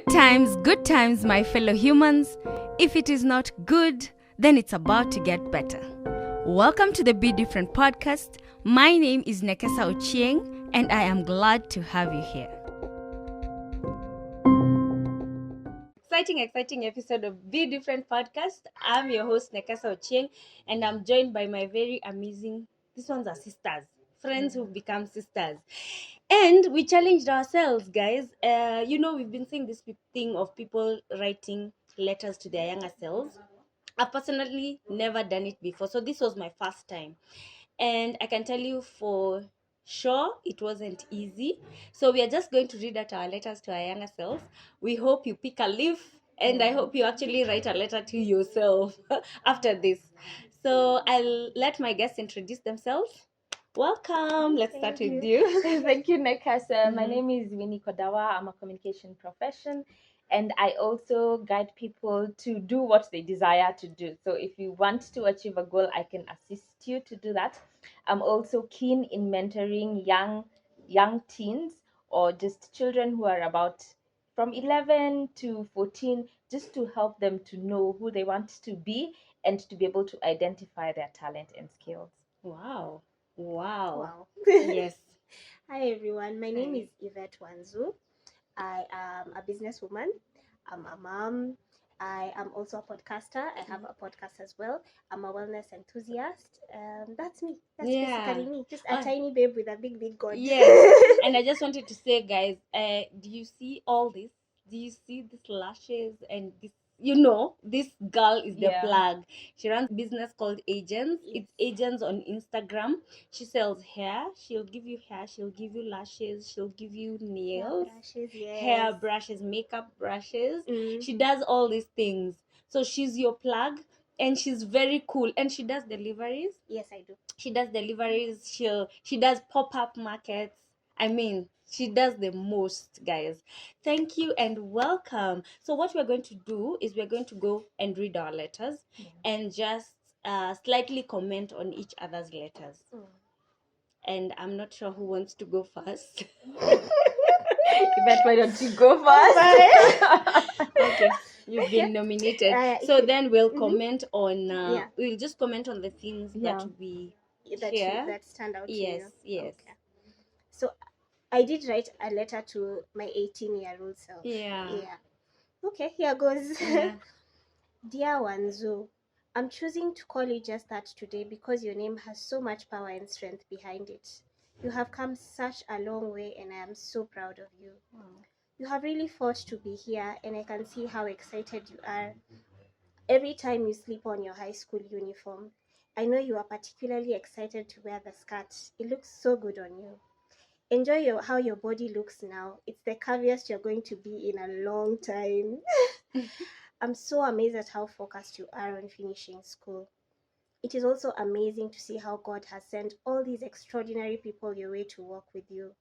Good times, my fellow humans. If it is not good, then it's about to get better. Welcome to the Be Different podcast. My name is Nekesa Ochieng, and I am glad to have you here. Exciting episode of Be Different podcast. I'm your host, Nekesa Ochieng, and I'm joined by my very amazing, these ones are sisters, friends who've become sisters. And we challenged ourselves, guys. We've been seeing this thing of people writing letters to their younger selves. I've personally never done it before, so this was my first time. And I can tell you for sure it wasn't easy. So we are just going to read out our letters to our younger selves. We hope you pick a leaf, and I hope you actually write a letter to yourself after this. So I'll let my guests introduce themselves. Welcome. Let's start with you. Thank you, Nekasa. My name is Winnie Kodawa. I'm a communication profession, and I also guide people to do what they desire to do. So if you want to achieve a goal, I can assist you to do that. I'm also keen in mentoring young teens or just children who are about from 11 to 14, just to help them to know who they want to be and to be able to identify their talent and skills. Wow. Wow. Yes. Yes. Hi everyone, my name is Yvette Wanzu. I am a businesswoman. I'm a mom. I am also a podcaster. I have a podcast as well. I'm a wellness enthusiast. That's me. That's basically me. Just a tiny babe with a big God. Yes. And I just wanted to say, guys, do you see all this? Do you see these lashes and this? This girl is the Yeah. plug. She runs a business called Agents. Yes. It's Agents on Instagram. She sells hair. She'll give you hair. She'll give you lashes. She'll give you nails, brushes, yes. hair brushes, makeup brushes. Mm. She does all these things. So she's your plug, and she's very cool. And she does deliveries. Yes, I do. She does deliveries. She does pop-up markets. I mean, she does the most, guys. Thank you and welcome. So what we're going to do is we're going to go and read our letters and just slightly comment on each other's letters. And I'm not sure who wants to go first. Yvette, why don't you go first? Okay, you've been nominated. So then we'll comment on Yeah. we'll just comment on the things Yeah. that we that hear. that stand out to Yes, you. yes. Okay. So I did write a letter to my 18-year-old self. Yeah. Okay, here goes. Yeah. Dear Wanzu, I'm choosing to call you just that today because your name has so much power and strength behind it. You have come such a long way and I am so proud of you. You have really fought to be here and I can see how excited you are every time you slip on your high school uniform. I know you are particularly excited to wear the skirt. It looks so good on you. Enjoy how your body looks now. It's the curviest you're going to be in a long time. I'm so amazed at how focused you are on finishing school. It is also amazing to see how God has sent all these extraordinary people your way to work with you.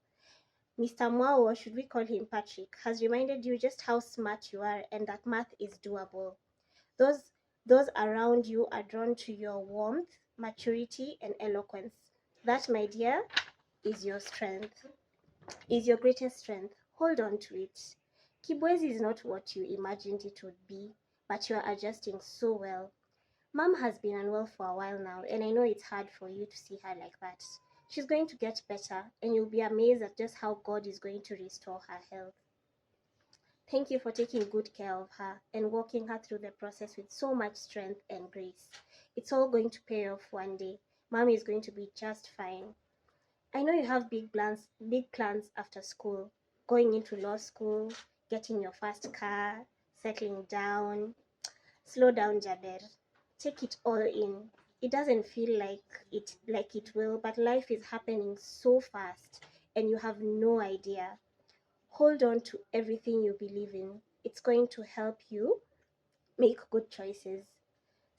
Mr. Mwao, should we call him Patrick, has reminded you just how smart you are and that math is doable. Those around you are drawn to your warmth, maturity, and eloquence. That, my dear, is your strength, is your greatest strength. Hold on to it. Kibwezi is not what you imagined it would be, but you are adjusting so well. Mom has been unwell for a while now, and I know it's hard for you to see her like that. She's going to get better, and you'll be amazed at just how God is going to restore her health. Thank you for taking good care of her and walking her through the process with so much strength and grace. It's all going to pay off one day. Mommy is going to be just fine. I know you have big plans after school, going into law school, getting your first car, settling down. Slow down, Jaber. Take it all in. It doesn't feel like it will, but life is happening so fast and you have no idea. Hold on to everything you believe in. It's going to help you make good choices.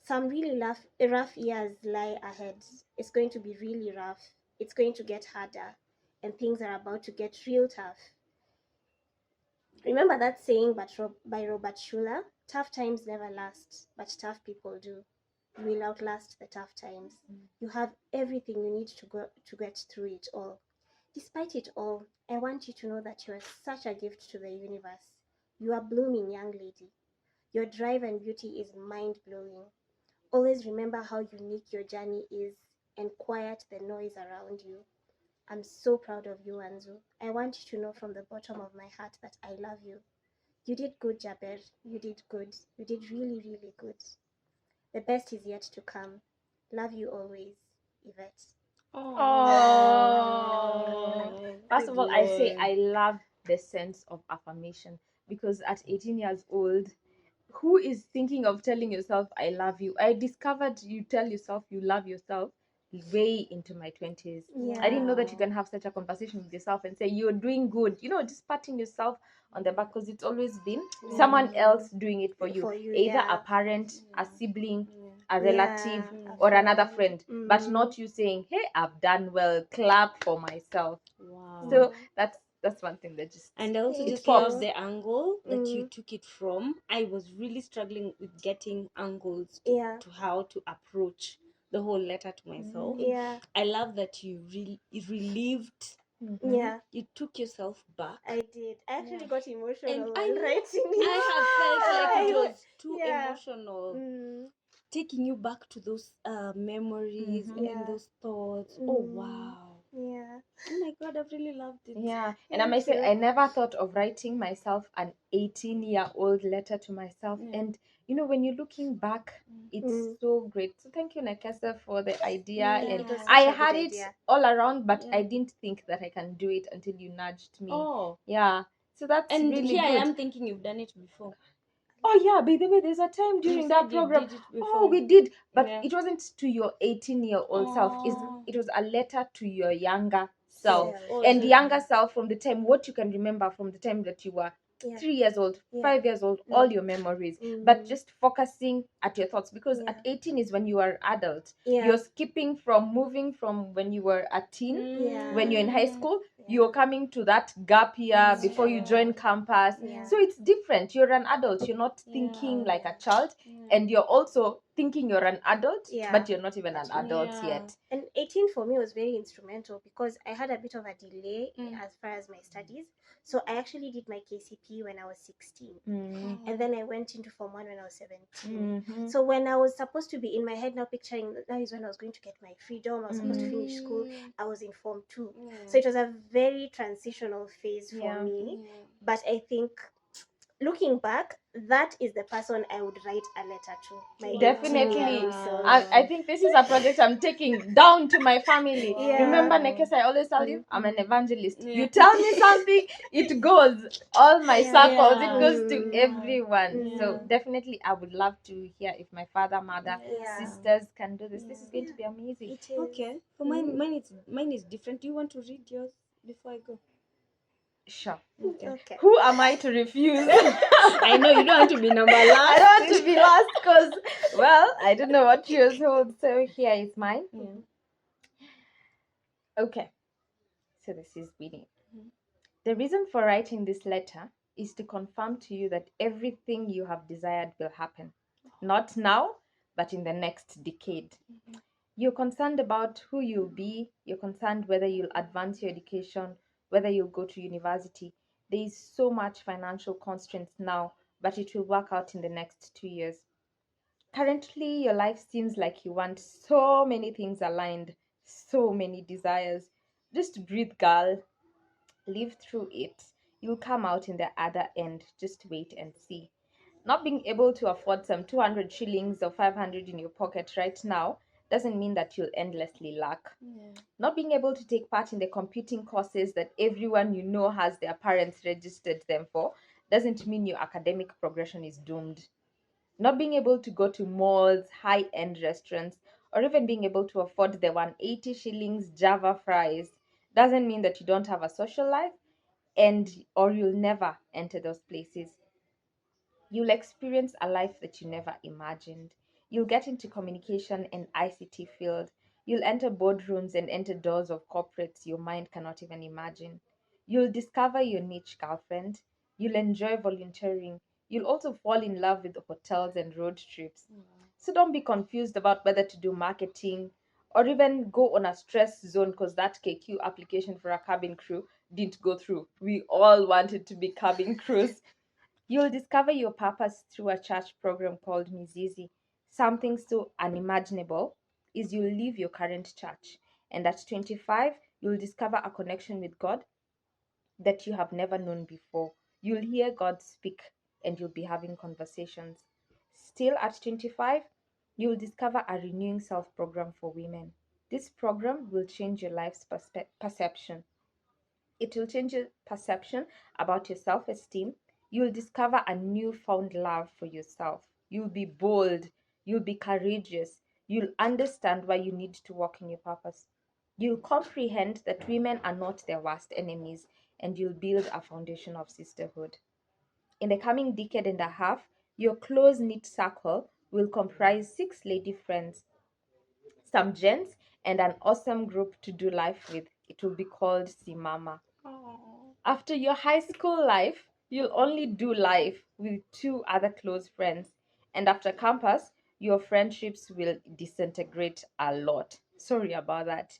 Some really rough years lie ahead. It's going to be really rough. It's going to get harder, and things are about to get real tough. Remember that saying by Robert Schuller? Tough times never last, but tough people do. You will outlast the tough times. You have everything you need to get through it all. Despite it all, I want you to know that you are such a gift to the universe. You are blooming, young lady. Your drive and beauty is mind-blowing. Always remember how unique your journey is and quiet the noise around you. I'm so proud of you, Anzu. I want you to know from the bottom of my heart that I love you. You did good, Jaber. You did good. You did really, really good. The best is yet to come. Love you always, Yvette. Oh. First good of all, I say Lord. I love the sense of affirmation, because at 18 years old, who is thinking of telling yourself I love you? I discovered you tell yourself you love yourself way into my 20s. Yeah. I didn't know that you can have such a conversation with yourself and say you're doing good. Just patting yourself on the back, because it's always been someone else doing it for you, either yeah. a parent, a sibling, Yeah. a relative, Yeah, a or another friend. friend, but not you saying, "Hey, I've done well. Clap for myself." Wow. So that's one thing that just And I also Thank just pops. love the angle that you Mm. took it from. I was really struggling with getting angles Yeah. to how to approach the whole letter to myself. Yeah. I love that you relieved, Mhm. Yeah. you took yourself back. I did. I actually got emotional And while know writing it. I have felt like it was too Yeah. emotional, Mm. taking you back to those memories Mhm. and Yeah. those thoughts. Oh Mm. wow! Yeah. Oh my God, I've really loved it. Yeah, and I Thank might say you. I never thought of writing myself an 18-year-old letter to myself. Yeah. And when you're looking back, it's Mm. so great. So thank you, Nekesa, for the idea. Yeah. And It was I such a had good it idea. all around, but Yeah. I didn't think that I can do it until you nudged me. Oh, Yeah, so that's and really here I good. am thinking you've done it before. Oh yeah, by the way, there's a time during that said you program. did it Oh, before. we did, but Yeah. it wasn't to your 18-year-old self. Oh. It was a letter to your younger self. Oh, And so- younger self from the time, what you can remember from the time that you were Yeah. 3 years old, Yeah. 5 years old, Mm. all your memories, Mm. but just focusing at your thoughts, because Yeah. at 18 is when you are adult. Yeah. You're skipping from moving from when you were a teen, Yeah. when you're in high school, Yeah. you're coming to that gap year That's before you true. join campus. Yeah. So it's different. You're an adult. You're not thinking like a child, and you're also thinking you're an adult, Yeah. but you're not even an That's adult Yeah. yet. And 18 for me was very instrumental because I had a bit of a delay Mm. as far as my studies. So I actually did my KCP when I was 16. Mm. And then I went into Form 1 when I was 17. Mhm. So when I was supposed to be in my head now picturing that is when I was going to get my freedom, I was supposed to Mm. finish school, I was in Form 2. Yeah. So it was a very transitional phase for Yeah. me. Yeah. But I think looking back, that is the person I would write a letter to. My Definitely. 18-year-old self. I think this is a project I'm taking down to my family. Yeah. Remember, Nekes, I always tell you, I'm an evangelist. Yeah. You tell me something, it goes all my Yeah. circles, Yeah. it goes to Mm. everyone. So Yeah. definitely, I would love to hear if my father, mother, Yeah. sisters can do this. This is going to be amazing. It is. Okay. For mine is different. Do you want to read yours before I go? Sure. Okay. Who am I to refuse? I know you don't want to be number I last. don't want to be last because, well, I don't know what yours hold. So here is mine. Yeah. Okay. So this is Winnie. Mhm. The reason for writing this letter is to confirm to you that everything you have desired will happen. Not now, but in the next decade. You're concerned about who you'll be. You're concerned whether you'll advance your education, whether you'll go to university. There is so much financial constraints now, but it will work out in the next 2 years. Currently, your life seems like you want so many things aligned, so many desires. Just breathe, girl. Live through it. You'll come out in the other end. Just wait and see. Not being able to afford some 200 shillings or 500 in your pocket right now doesn't mean that you'll endlessly lack. Not being able to take part in the computing courses that everyone you know has their parents registered them for doesn't mean your academic progression is doomed. Not being able to go to malls, high end restaurants, or even being able to afford the 180 shillings Java fries doesn't mean that you don't have a social life and or you'll never enter those places. You'll experience a life that you never imagined. You'll get into communication and ICT field. You'll enter boardrooms and enter doors of corporates your mind cannot even imagine. You'll discover your niche, girlfriend. You'll enjoy volunteering. You'll also fall in love with hotels and road trips. So don't be confused about whether to do marketing or even go on a stress zone because that KQ application for a cabin crew didn't go through. We all wanted to be cabin crews. You'll discover your purpose through a church program called Mizizi. Something so unimaginable is you'll leave your current church, and at 25, you'll discover a connection with God that you have never known before. You'll hear God speak and you'll be having conversations. Still at 25, you'll discover a renewing self program for women. This program will change your life's perception. It will change your perception about your self esteem. You'll discover a newfound love for yourself. You'll be bold. You'll be courageous. You'll understand why you need to walk in your purpose. You'll comprehend that women are not their worst enemies, and you'll build a foundation of sisterhood. In the coming decade and a half, your close knit circle will comprise 6 lady friends, some gents, and an awesome group to do life with. It will be called Simama. After your high school life, you'll only do life with 2 other close friends. And after campus, your friendships will disintegrate a lot. Sorry about that.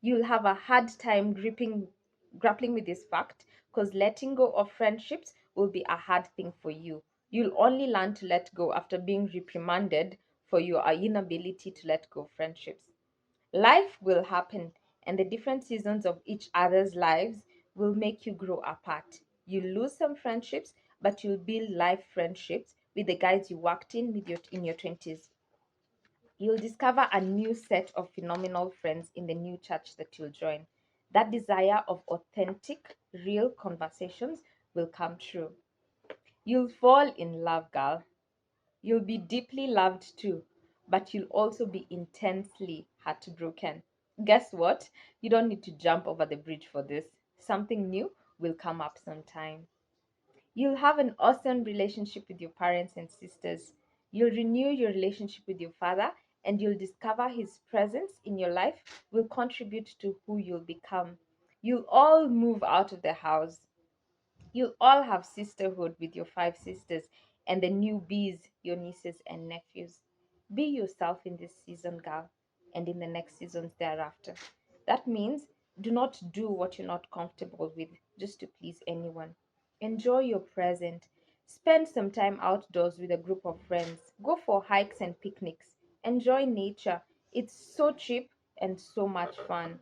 You'll have a hard time grappling with this fact because letting go of friendships will be a hard thing for you. You'll only learn to let go after being reprimanded for your inability to let go of friendships. Life will happen, and the different seasons of each other's lives will make you grow apart. You lose some friendships, but you'll build life friendships with the guys you worked in in your 20s. You'll discover a new set of phenomenal friends in the new church that you'll join. That desire of authentic, real conversations will come true. You'll fall in love, girl. You'll be deeply loved too, but you'll also be intensely heartbroken. Guess what? You don't need to jump over the bridge for this. Something new will come up sometime. You'll have an awesome relationship with your parents and sisters. You'll renew your relationship with your father, and you'll discover his presence in your life will contribute to who you'll become. You'll all move out of the house. You'll all have sisterhood with your 5 sisters and the newbies, your nieces and nephews. Be yourself in this season, girl, and in the next seasons thereafter. That means do not do what you're not comfortable with just to please anyone. Enjoy your present. Spend some time outdoors with a group of friends. Go for hikes and picnics. Enjoy nature. It's so cheap and so much fun.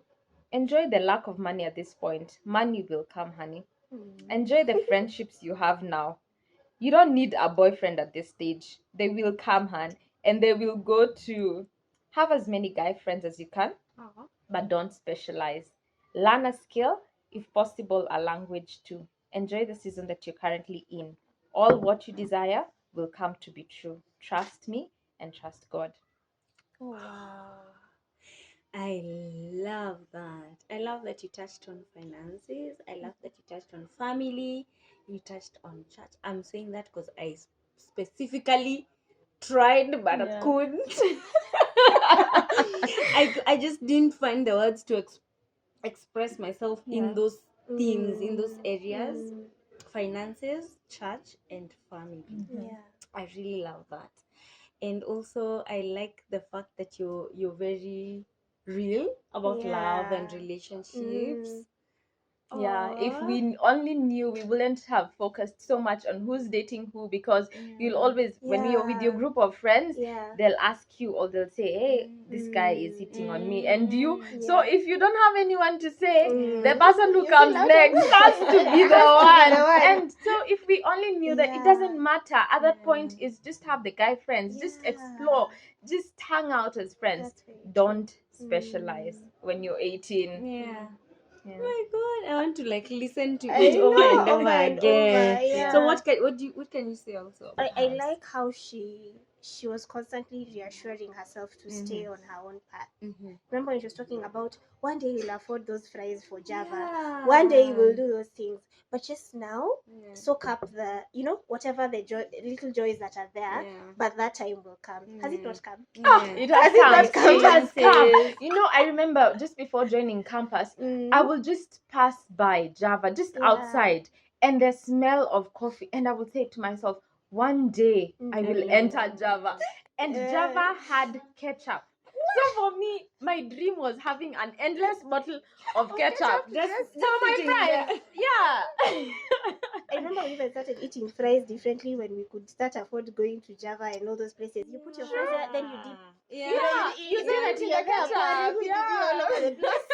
Enjoy the lack of money at this point. Money will come, honey. Enjoy the friendships you have now. You don't need a boyfriend at this stage. They will come, Han, and they will go to have as many guy friends as you can, but don't specialize. Learn a skill, if possible, a language too. Enjoy the season that you're currently in. All what you desire will come to be true. Trust me and trust God. Oh, wow. I love that. I love that you touched on finances. I love that you touched on family. You touched on church. I'm saying that because I specifically tried, but I Yeah. couldn't. I just didn't find the words to express myself Yeah. in those themes, in those areas: Mm, finances, church, and family. yeah. I really love that. And also I like the fact that you're very real about love and Yeah. relationships. Mm, Yeah, if Aw. we only knew, we wouldn't have focused so much on who's dating who, because you'll always, when you're with your yeah. group of friends, Yeah. they'll ask you, or they'll say, hey, this guy is Mm, hitting on me, and you. Mm. So yeah. if you don't have anyone to say, the Mm. person who You comes feel out next of- has to be the Has to be one. the one. And so if we only knew that it Yeah. doesn't matter, at that point Yeah. is just have the guy friends, just Yeah. explore, just hang out as friends. That's very true. Don't specialize when you're 18. Yeah. Yeah. Oh my god, I want to like listen to I it over know, and over over and again. over, yeah. So what can you say also about I hers? like how she was constantly reassuring herself to stay on her own path. Remember when she was talking about one day you'll afford those fries for Java, one day you will do those things, but just now soak up the whatever the little joys that are there, but that time will come. Has it not come? It has Has it come. not come? It has come. You know, I remember just before joining campus, I will just pass by Java, just Yeah. outside, and the smell of coffee, and I will say to myself, one day I will enter Java. And Java had ketchup. So for me, my dream was having an endless bottle of ketchup. Just So my sitting friends, there. yeah. I remember remember we even started eating fries differently when we could start afford going to Java and all those places. You put your fries there, then you dip. Yeah. Yeah, you dip say that in the ketchup. all over the Yeah. place.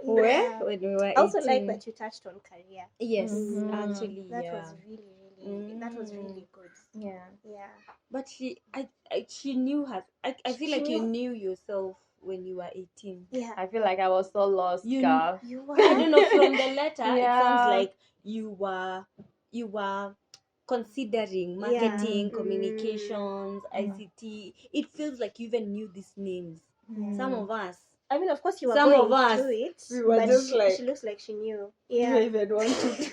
Where Yeah. when we were I also like 18. that you touched on career. Yes, Mhm. actually, That yeah. was really that was really good. Yeah. Yeah. But she knew her. I feel She like you knew- knew yourself when you were 18. Yeah. I feel like I was so lost, You girl. You I were. don't know, from the letter it sounds Yeah. like you were considering marketing, Yeah. communications, Mm. ICT. It feels like you even knew these names. Some of us. I mean, of course, you were Some going of us, through it, we were but just like, she looks like she knew. do I Yeah. even want to do?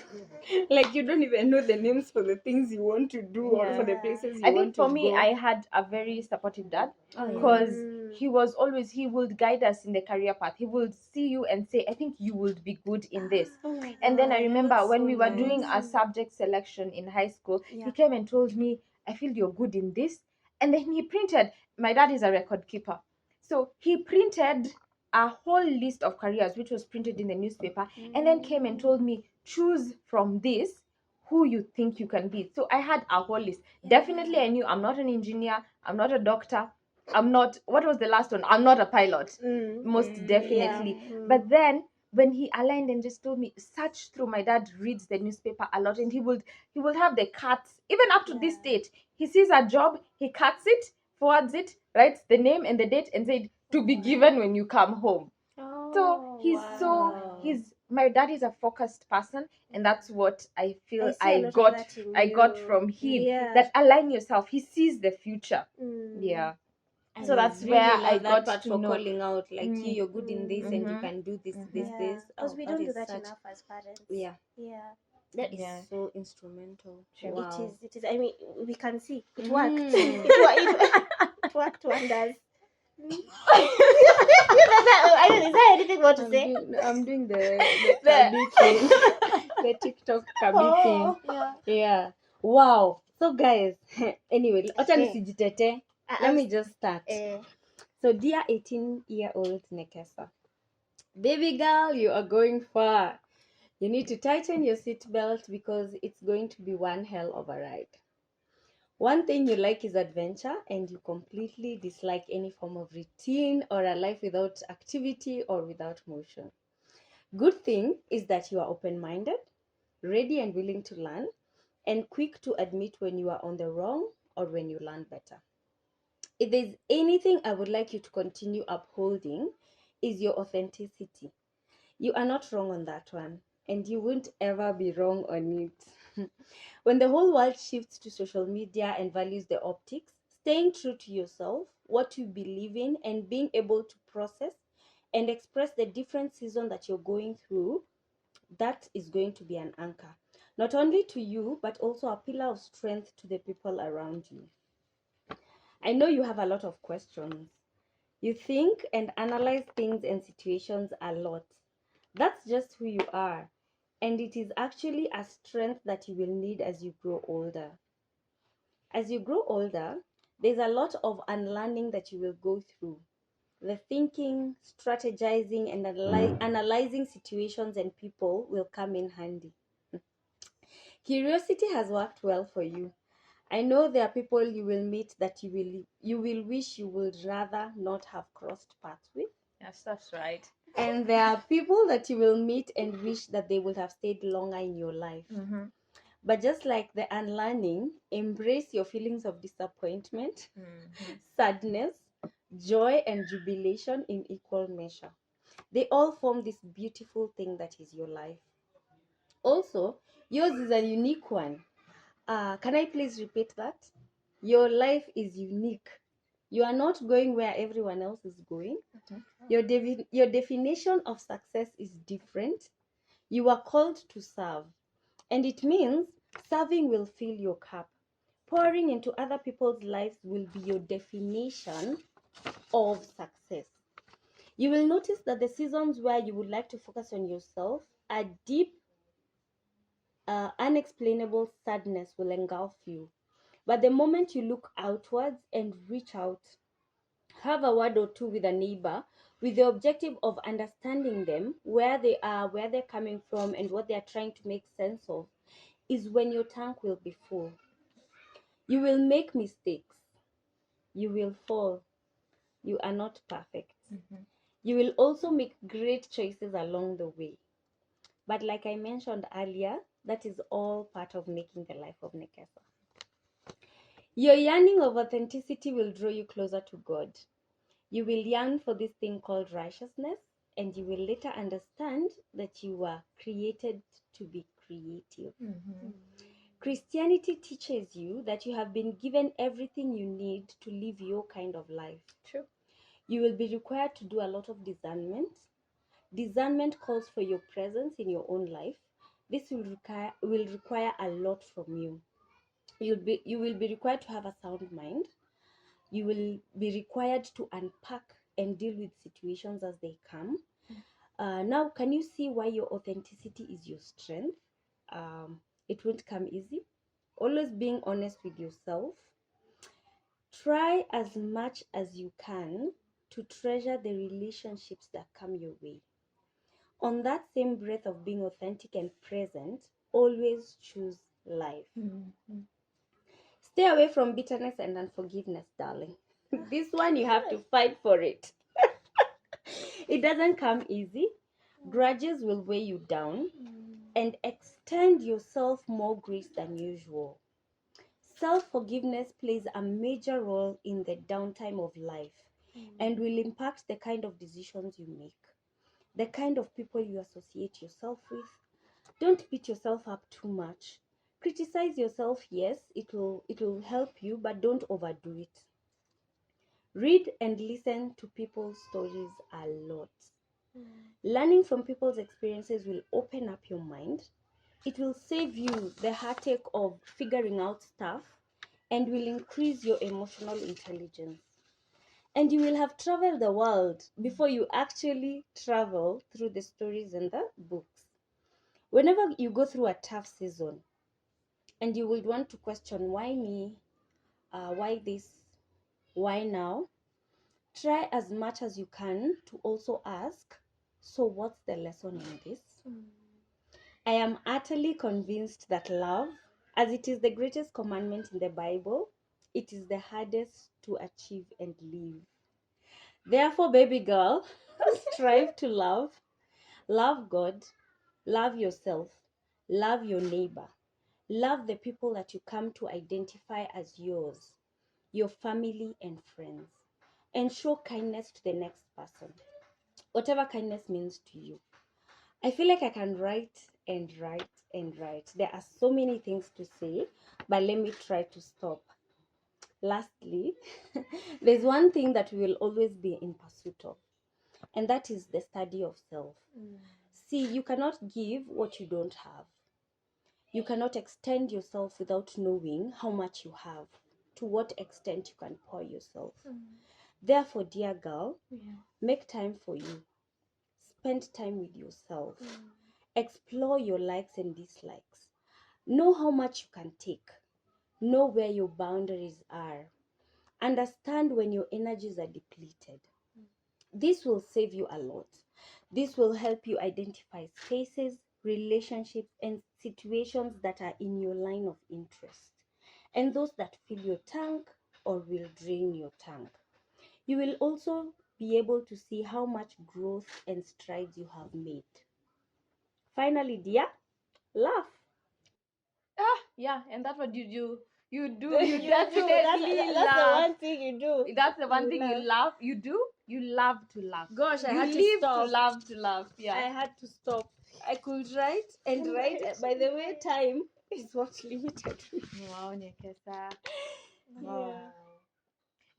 Like you don't even know the names for the things you want to do or for the Yeah. places you I want think to for me, go. I had a very supportive dad Oh, yeah. because Mm. he was always, he would guide us in the career path. He would see you and say, I think you would be good in this. Oh my And then I God, remember that's when so we were doing a nice. subject selection in high school, Yeah. he came and told me, I feel you're good in this. And then he printed, my dad is a record keeper. So he printed a whole list of careers, which was printed in the newspaper, and then came and told me, choose from this who you think you can be. So I had a whole list. Definitely, I knew I'm not an engineer, I'm not a doctor, I'm not, what was the last one? I'm not a pilot, most definitely. Yeah. But then when he aligned and just told me, search through, my dad reads the newspaper a lot, and he would have the cuts, even up to this Yeah. date. He sees a job, he cuts it, forwards it, writes the name and the date, and said, to be given when you come home. So he's my dad is a focused person, and that's what I feel I see a lot of that in I got you. from him. Yeah. That align yourself. He sees the future. Yeah. And So I that's really where love I that got part to for know. calling out, like, Mm. you're good in this and you Mhm. can do this, Mhm. this, Yeah. this. Because Oh, we that don't do is that such, enough as parents. yeah, Yeah. that is Yeah. so instrumental. Sure. Wow. It is. I mean, we can see it worked. Mm. It worked wonders. Is there anything more to say? I'm doing the Kabi thing, the TikTok Kabi thing. Yeah. Yeah. Wow. So guys, anyway, acha Okay. nisijitete. Let me just start. So dear 18-year-old Nekesa, baby girl, you are going far. You need to tighten your seatbelt because it's going to be one hell of a ride. One thing you like is adventure, and you completely dislike any form of routine or a life without activity or without motion. Good thing is that you are open minded, ready and willing to learn, and quick to admit when you are on the wrong or when you learn better. If there's anything I would like you to continue upholding, is your authenticity. You are not wrong on that one, and you won't ever be wrong on it. When the whole world shifts to social media and values the optics, staying true to yourself, what you believe in, and being able to process and express the different season that you're going through, that is going to be an anchor, not only to you, but also a pillar of strength to the people around you. I know you have a lot of questions. You think and analyze things and situations a lot. That's just who you are. And it is actually a strength that you will need as you grow older. As you grow older, there's a lot of unlearning that you will go through. The thinking, strategizing, and analyzing situations and people will come in handy. Curiosity has worked well for you. I know there are people you will meet that you will wish you would rather not have crossed paths with. Yes, that's right. And there are people that you will meet and wish that they would have stayed longer in your life. Mm-hmm. But just like the unlearning, embrace your feelings of disappointment, Mm-hmm. sadness, joy, and jubilation in equal measure. They all form this beautiful thing that is your life. Also, yours is a unique one. Can I please repeat that? Your life is unique. You are not going where everyone else is going. Your definition of success is different. You are called to serve, and it means serving will fill your cup. Pouring into other people's lives will be your definition of success. You will notice that the seasons where you would like to focus on yourself, a deep, unexplainable sadness will engulf you. But the moment you look outwards and reach out, have a word or two with a neighbor with the objective of understanding them, where they are, where they're coming from, and what they are trying to make sense of, is when your tank will be full. You will make mistakes. You will fall. You are not perfect. Mhm. You will also make great choices along the way. But like I mentioned earlier, that is all part of making the life of Nekesa. Your yearning of authenticity will draw you closer to God. You will yearn for this thing called righteousness, and you will later understand that you were created to be creative. Mhm. Christianity teaches you that you have been given everything you need to live your kind of life. True. You will be required to do a lot of discernment. Discernment calls for your presence in your own life. This will require a lot from you. You will be required to have a sound mind. You will be required to unpack and deal with situations as they come. Now, can you see why your authenticity is your strength? It won't come easy. Always being honest with yourself. Try as much as you can to treasure the relationships that come your way. On that same breath of being authentic and present, always choose life. Mhm. Stay away from bitterness and unforgiveness, darling. This one you have to fight for it. It doesn't come easy. Grudges will weigh you down and extend yourself more grace than usual. Self forgiveness plays a major role in the downtime of life and will impact the kind of decisions you make, the kind of people you associate yourself with. Don't beat yourself up too much. Criticize yourself, yes, it will help you, but don't overdo it. Read and listen to people's stories a lot. Learning from people's experiences will open up your mind. It will save you the heartache of figuring out stuff and will increase your emotional intelligence. And you will have traveled the world before you actually travel through the stories in the books. Whenever you go through a tough season and you would want to question why me, why this, why now, try as much as you can to also ask, so what's the lesson in this? I am utterly convinced that love, as it is the greatest commandment in the Bible, it is the hardest to achieve and live. Therefore, baby girl, strive to love God, love yourself, love your neighbor, love the people that you come to identify as yours, your family and friends, and show kindness to the next person, whatever kindness means to you. I feel like I can write and write and write. There are so many things to say, but let me try to stop. Lastly, there's one thing that we will always be in pursuit of, and that is the study of self. See, you cannot give what you don't have. You cannot extend yourself without knowing how much you have, to what extent you can pour yourself. Therefore, dear girl, make time for you. Spend time with yourself. Explore your likes and dislikes. Know how much you can take. Know where your boundaries are. Understand when your energies are depleted. This will save you a lot. This will help you identify spaces, relationships, and situations that are in your line of interest, and those that fill your tank or will drain your tank. You will also be able to see how much growth and strides you have made. Finally, dear, laugh. Yeah, and that's what you do. You do. You You do. definitely That's the laugh. one thing you do. That's the one You thing laugh. you love. You do. You love to laugh. Gosh, I You had to live stop. to love to laugh. I Yeah. had to stop. I could write and write. By the way, time is what limited me. Wow, Nekesa. Yeah. Wow.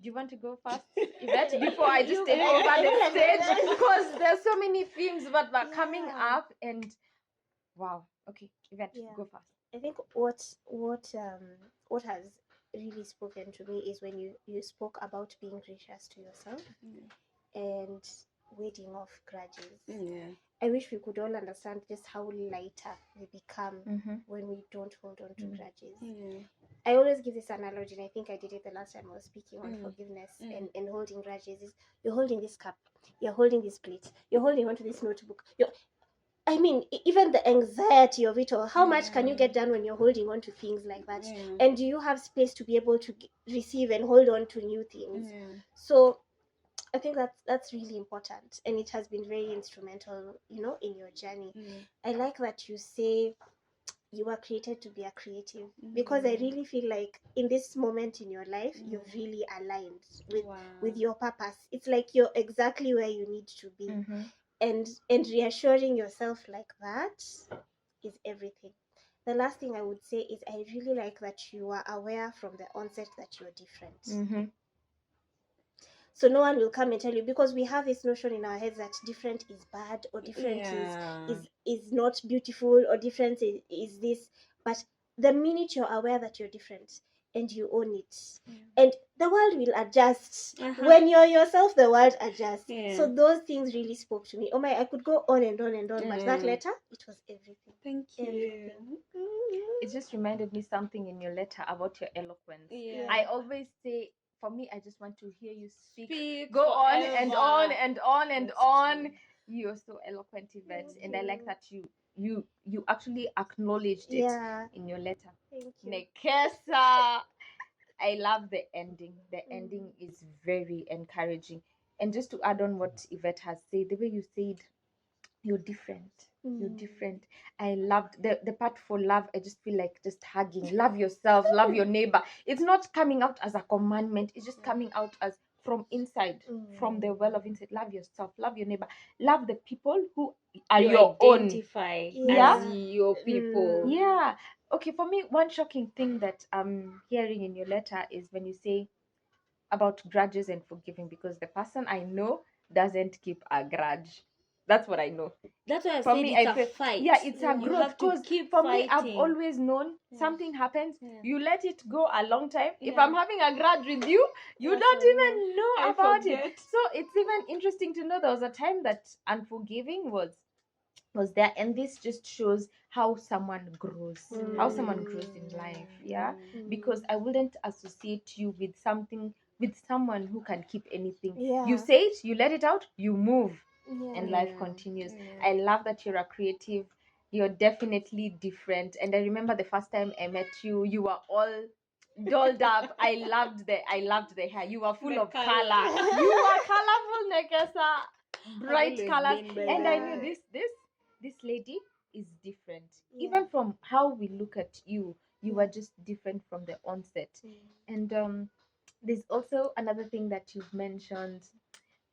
Do you want to go first, Yvette, before I just You take go. over the I stage? feel like- Because there's so many themes that were coming Yeah. up, and wow. Okay, Yvette, Yeah. go first. I think what has really spoken to me is when you spoke about being gracious to yourself and weeding off grudges. Yeah. I wish we could all understand just how lighter we become Mm-hmm. when we don't hold on to grudges. Yeah. I always give this analogy, and I think I did it the last time I was speaking on Mm. forgiveness Mm. and holding grudges. Is you're holding this cup, you're holding this plate, you're holding onto this notebook. I mean, even the anxiety of it all. How much can you get done when you're holding on to things like that? Mm. And do you have space to be able to receive and hold on to new things? Mm. So I think that's really important, and it has been very instrumental, in your journey. Mm. I like that you say you were created to be a creative, because I really feel like in this moment in your life, you've really aligned with your purpose. It's like you're exactly where you need to be, and reassuring yourself like that is everything. The last thing I would say is I really like that you are aware from the onset that you're different. So no one will come and tell you, because we have this notion in our heads that different is bad, or different is not beautiful, or different is this. But the minute you're aware that you're different and you own it, and the world will adjust. When you're yourself, the world adjusts. So those things really spoke to me. Oh my, I could go on and on and on, but that letter, it was everything. Thank you. Everything. It just reminded me something in your letter about your eloquence. Yeah. I always say, for me, I just want to hear you speak. Speak Go on and forever. on and on and That's on. true. You're so eloquent, Yvette, Thank and I like you. that you actually acknowledged it Yeah. in your letter. Thank you. Nekesa. I love the ending. The ending is very encouraging. And just to add on what Yvette has said, the way you said you're different. You're different. I loved the part for love. I just feel like just hugging. Love yourself, love your neighbor. It's not coming out as a commandment, it's just coming out as from inside, from the well of inside. Love yourself, love your neighbor, love the people who are your own. Identify Yeah. as your people. Yeah. Okay, for me, one shocking thing that I'm hearing in your letter is when you say about grudges and forgiving, because the person I know doesn't keep a grudge. That's what I know. That's why I For said me, it's I a feel, fight. yeah, it's a You growth. have to Because keep for me, I've fighting. always known something happens, Yeah. you let it go a long time. If Yeah. I'm having a grudge with you, you Yeah, don't so even know I about forget. it. So it's even interesting to know there was a time that unforgiving was there, and this just shows how someone grows, in life. Yeah, because I wouldn't associate you with someone who can keep anything. Yeah. You say it, you let it out, you move, Yeah. and life continues. I love that you're a creative. You're definitely different. And I remember the first time I met you, you were all dolled up. I loved the hair. You were full The of color. color. You were colorful, Nekesa. Bright always colors. been by And that I knew way. this lady is different. Yeah. Even from how we look at you, you were just different from the onset. And there's also another thing that you've mentioned.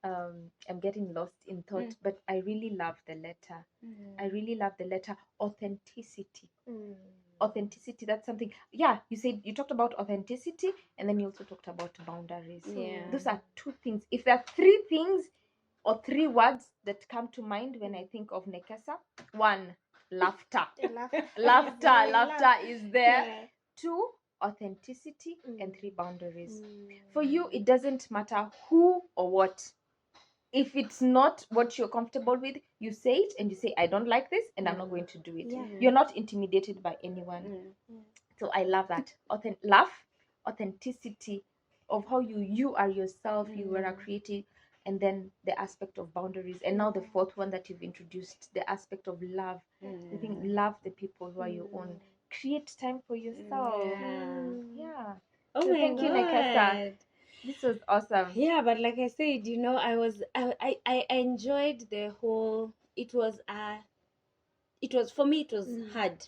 I'm getting lost in thought, but I really love the letter. I really love the letter. Authenticity. Authenticity, that's something. Yeah, you talked about authenticity, and then you also talked about boundaries. Yeah. Those are two things. If there are three things or three words that come to mind when I think of Nekesa, one, laughter. Laughter is there. Yeah. Two, authenticity, and three, boundaries. For you, it doesn't matter who or what. If it's not what you're comfortable with, you say it, and you say, I don't like this, and I'm not going to do it. Yeah. You're not intimidated by anyone. So I love that. Authenticity of how you are yourself, you were a creative, and then the aspect of boundaries. And now the fourth one that you've introduced, the aspect of love. I think love the people who are your own. Create time for yourself. Yeah. Oh So my thank you, Nekesa. God. This was awesome. Yeah, but like I said, I enjoyed the whole. It was for me. It was hard.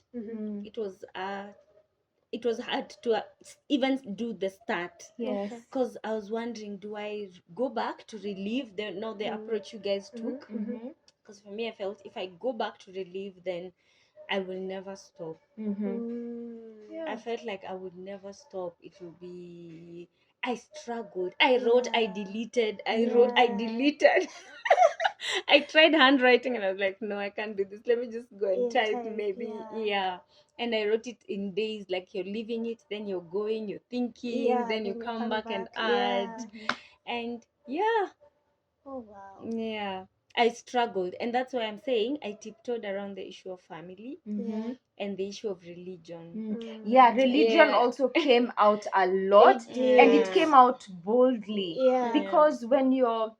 It was hard to even do the start. Yes. Because I was wondering, do I go back to relieve the approach you guys took? Because for me, I felt if I go back to relieve, then I will never stop. I felt like I would never stop. It will be. I struggled. I wrote. I deleted. I wrote. I deleted. I tried handwriting and I was like, no, I can't do this. Let me just go and type maybe. Yeah. And I wrote it in days, like you're leaving it, then you're going, you're thinking, then you come back and add. And yeah. Oh wow. Yeah. I struggled, and that's why I'm saying I tiptoed around the issue of family Mhm. and the issue of religion. Yeah, religion Yeah. also came out a lot, It and it did. came out boldly. Yeah. Because when you're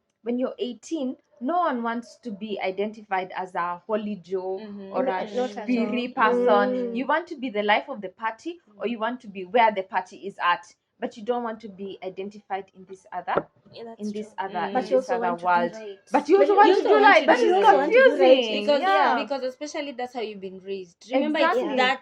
18, no one wants to be identified as a holy Joe Mhm. or a Not at all. spirit person. Mm. You want to be the life of the party, or you want to be where the party is at, but you don't want to be identified in this other Yeah, that's in this true. other Mm. in But you this also other want to do world. right. But you also But want you to also do want right. to That do is right. confusing. Because Yeah. because especially that's how you've been raised. Remember, Exactly. it's that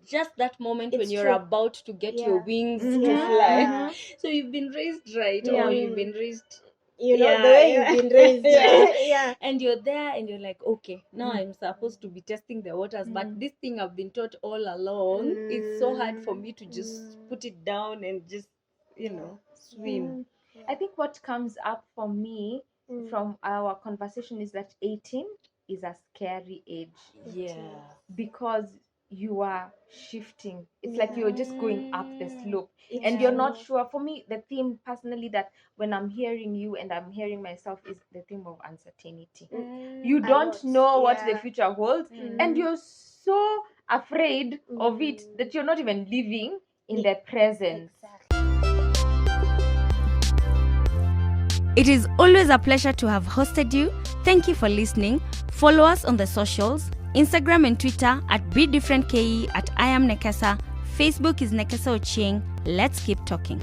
just that moment when It's you're true. about to get your Yeah. wings Mhm. to fly. Mhm. So you've been raised right, Yeah. or you've been raised, You know, yeah, the way yeah. you've been raised. Yeah. Yeah. And you're there and you're like, okay, now Mm. I'm supposed to be testing the waters, but Mm. this thing I've been taught all along, it's so hard for me to just put it down and just, swim. I think what comes up for me Mm. from our conversation is that 18 is a scary age, Yeah. because you are shifting. It's like you're just going up the slope, It's and you're not true. sure. For me, the theme personally that when I'm hearing you and I'm hearing myself is the theme of uncertainty. You A don't lot, know what the yeah. future holds, and you're so afraid of it Mm. that you're not even living in the present. Exactly. It is always a pleasure to have hosted you. Thank you for listening. Follow us on the socials, Instagram and Twitter at BeDifferentKE, at I am Nekesa. Facebook is Nekesa Ochieng. Let's keep talking.